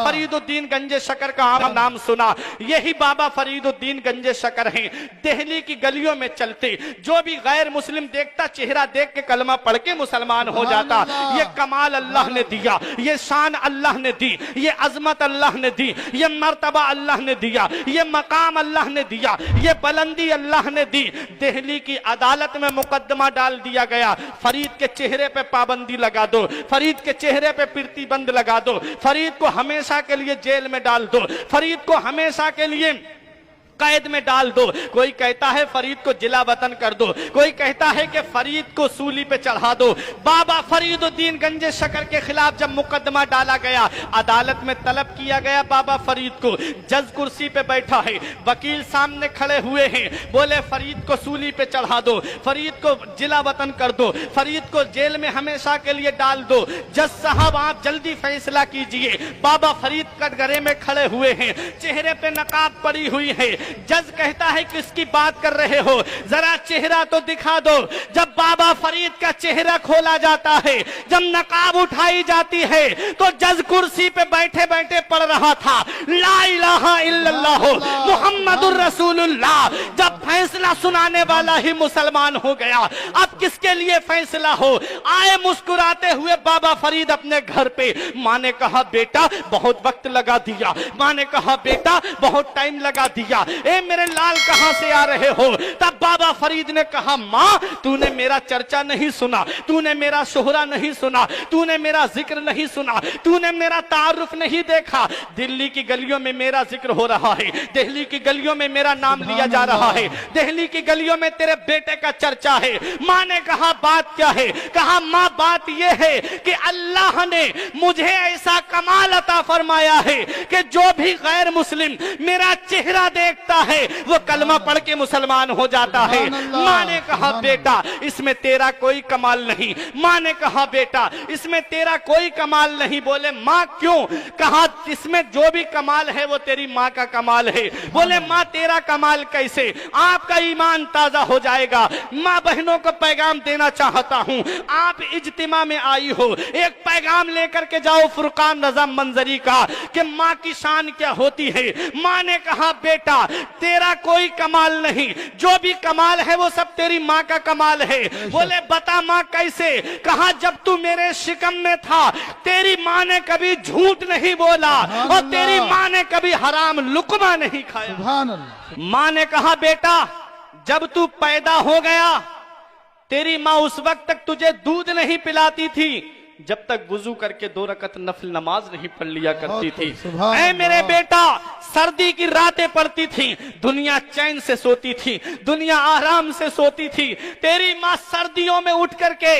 फरीदुद्दीन गंजे शकर का आप नाम सुना, यही बाबा फरीदुद्दीन गंजे शकर हैं। दिल्ली की गलियों में चलते, जो भी गैर मुस्लिम देखता चेहरा देख के कलमा पढ़ के मुसलमान हो जाता। ये कमाल अल्लाह ने दिया, ये शान अल्लाह ने दी, ये अजमत अल्लाह ने दी, ये मर्तबा अल्लाह ने दिया, ये मकाम अल्लाह ने दिया, ये बुलंदी अल्लाह ने दी। दिल्ली की अदालत में मुकदमा डाल दिया गया, फरीद के चेहरे पे पाबंदी लगा दो, फरीद के चेहरे पे प्रतिबंध लगा दो, फरीद को हमेशा के लिए जेल में डाल दो, फरीद को हमेशा के लिए कैद में डाल दो। कोई कहता है फरीद को जिला वतन कर दो, कोई कहता है कि फरीद को सूली पे चढ़ा दो। बाबा फरीदुद्दीन गंजे शकर के खिलाफ जब मुकदमा डाला गया, अदालत में तलब किया गया बाबा फरीद को, जज कुर्सी पे बैठा है, वकील सामने खड़े हुए हैं, बोले फरीद को सूली पे चढ़ा दो, फरीद को जिला वतन कर दो, फरीद को जेल में हमेशा के लिए डाल दो। जज साहब आप जल्दी फैसला कीजिए। बाबा फरीद कटघरे में खड़े हुए हैं, चेहरे पे नकाब पड़ी हुई है। जज कहता है किसकी बात कर रहे हो, जरा चेहरा तो दिखा दो। जब बाबा फरीद का चेहरा खोला जाता है, जब नकाब उठाई जाती है, तो जज कुर्सी पे बैठे बैठे पढ़ रहा था ला इलाहा इल्लल्लाह मुहम्मदुर रसूलुल्लाह। जब फैसला सुनाने वाला ही मुसलमान हो गया, अब किसके लिए फैसला हो। आए मुस्कुराते हुए बाबा फरीद अपने घर पे। माँ ने कहा बेटा बहुत वक्त लगा दिया, माँ ने कहा बेटा बहुत टाइम लगा दिया, ए मेरे लाल कहां से आ रहे हो। तब बाबा फरीद ने कहा मां तूने मेरा चर्चा नहीं सुना, तूने मेरा शोहरा नहीं सुना, तूने मेरा जिक्र नहीं सुना, तूने मेरा तारुफ नहीं देखा। दिल्ली की गलियों में मेरा जिक्र हो रहा है, दिल्ली की गलियों में मेरा नाम लिया जा रहा है, दिल्ली की गलियों में तेरे बेटे का चर्चा है। मां ने कहा बात क्या है। कहा मां बात यह है कि अल्लाह ने मुझे ऐसा कमाल अता फरमाया है कि जो भी गैर मुस्लिम मेरा चेहरा देखता है वो कलमा पढ़ के मुसलमान हो जाता है। माँ ने कहा बेटा इसमें तेरा कोई कमाल नहीं। माँ ने कहा बेटा इसमें तेरा कोई कमाल नहीं। बोले माँ क्यों। कहा इसमें जो भी कमाल है वो तेरी माँ का कमाल है। बोले माँ तेरा कमाल कैसे। आपका ईमान ताजा हो जाएगा। माँ बहनों को पैगाम देना चाहता हूँ, आप इज्तिमा में आई हो, एक पैगाम लेकर के जाओ फुरकान रजा मंजरी का कि माँ की शान क्या होती है। माँ ने कहा बेटा तेरा कोई कमाल नहीं, जो भी कमाल है वो सब तेरी माँ का कमाल है। बोले बता माँ कैसे। कहा जब तू मेरे शिकम में था तेरी माँ ने कभी झूठ नहीं बोला और तेरी माँ ने कभी हराम लुकमा नहीं खाया। माँ ने कहा बेटा जब तू पैदा हो गया तेरी माँ उस वक्त तक तुझे दूध नहीं पिलाती थी जब तक वुजू करके 2 रकत नफल नमाज नहीं पढ़ लिया करती थी। ऐ मेरे बेटा सर्दी की रातें पड़ती थी, दुनिया चैन से सोती थी, दुनिया आराम से सोती थी। तेरी माँ सर्दियों में उठ करके,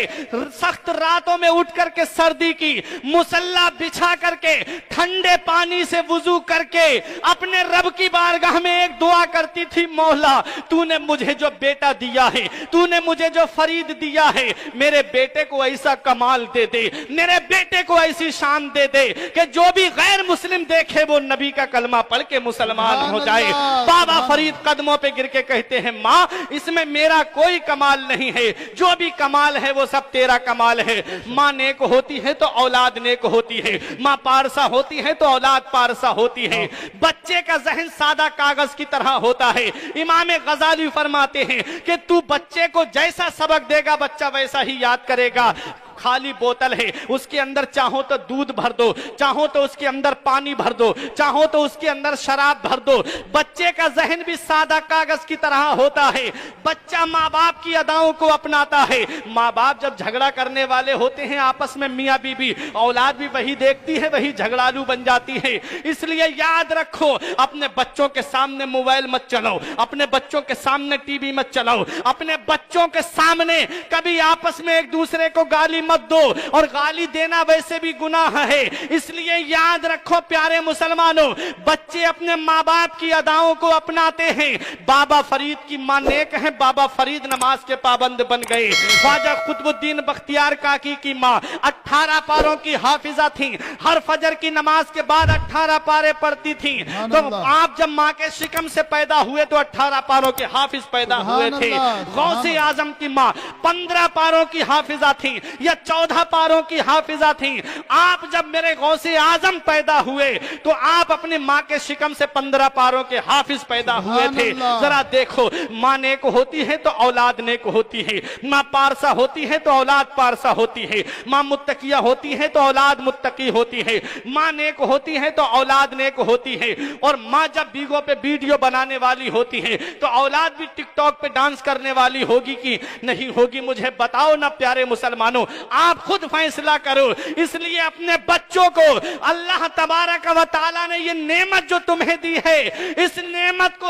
सख्त रातों में उठ करके सर्दी की मुसल्ला बिछा करके ठंडे पानी से वुजू करके अपने रब की बारगाह में एक दुआ करती थी, मौला तूने मुझे जो बेटा दिया है, तूने मुझे जो फरीद दिया है, मेरे बेटे को ऐसा कमाल दे दे, मेरे बेटे को ऐसी शान दे दे कि जो भी गैर मुस्लिम देखे वो नबी का कलमा पढ़ के मुसलमान हो जाए। बाबा फरीद कदमों पे गिर के कहते हैं माँ इसमें मेरा कोई कमाल नहीं है, जो भी कमाल है वो सब तेरा कमाल है। माँ नेक होती है तो औलाद नेक होती है, माँ पारसा होती है तो औलाद पारसा होती है। बच्चे का जहन सादा कागज की तरह होता है। इमाम गजाली फरमाते हैं कि तू बच्चे को जैसा सबक देगा बच्चा वैसा ही याद करेगा। खाली बोतल है, उसके अंदर चाहो तो दूध भर दो, चाहो तो उसके अंदर पानी भर दो, चाहो तो उसके अंदर शराब भर दो। बच्चे का जहन भी सादा कागज की तरह होता है। बच्चा माँ बाप की अदाओं को अपनाता है। माँ बाप जब झगड़ा करने वाले होते हैं आपस में मियाँ बीबी, औलाद भी वही देखती है, वही झगड़ालू बन जाती है। इसलिए याद रखो अपने बच्चों के सामने मोबाइल मत चलाओ, अपने बच्चों के सामने टीवी मत चलाओ, अपने बच्चों के सामने कभी आपस में एक दूसरे को गाली मत दो, और गाली देना वैसे भी गुनाह है। इसलिए याद रखो प्यारे मुसलमानों, बच्चे अपने माँ बाप की अदाओं को अपनाते हैं। बाबा फरीद की मां नेक है, बाबा फरीद नमाज के पाबंद बन गए। ख्वाजा कुतुबुद्दीन बख्तियार काकी की मां 18 पारों की हाफिजा थी, हर फजर की नमाज के बाद 18 पारे पढ़ती थी। तो आप जब माँ के शिकम से पैदा हुए तो 18 पारों के हाफिज पैदा हुए थे। गौसे आजम की माँ 15 पारों की हाफिजा थी। यह 14 पारों की हाफिजा थी। आप जब मेरे गौसे आजम पैदा हुए तो आप अपनी माँ के शिकम से 15 पारों के हाफिज पैदा हुए थे। जरा देखो, माँ नेक होती है तो औलाद नेक होती है, माँ पारसा होती है तो औलाद पारसा होती है, माँ मुत्तकिया होती है तो औलाद मुत्तकी होती है, माँ नेक होती है तो औलाद नेक होती है। और माँ जब बीगों पे वीडियो बनाने वाली होती है तो औलाद भी टिकटॉक पे डांस करने वाली होगी कि नहीं होगी? मुझे बताओ ना प्यारे मुसलमानों, आप खुद फैसला करो। इसलिए अपने बच्चों को अल्लाह तबारक व तआला ने ये नेमत जो तुम्हें दी है, इस नेमत को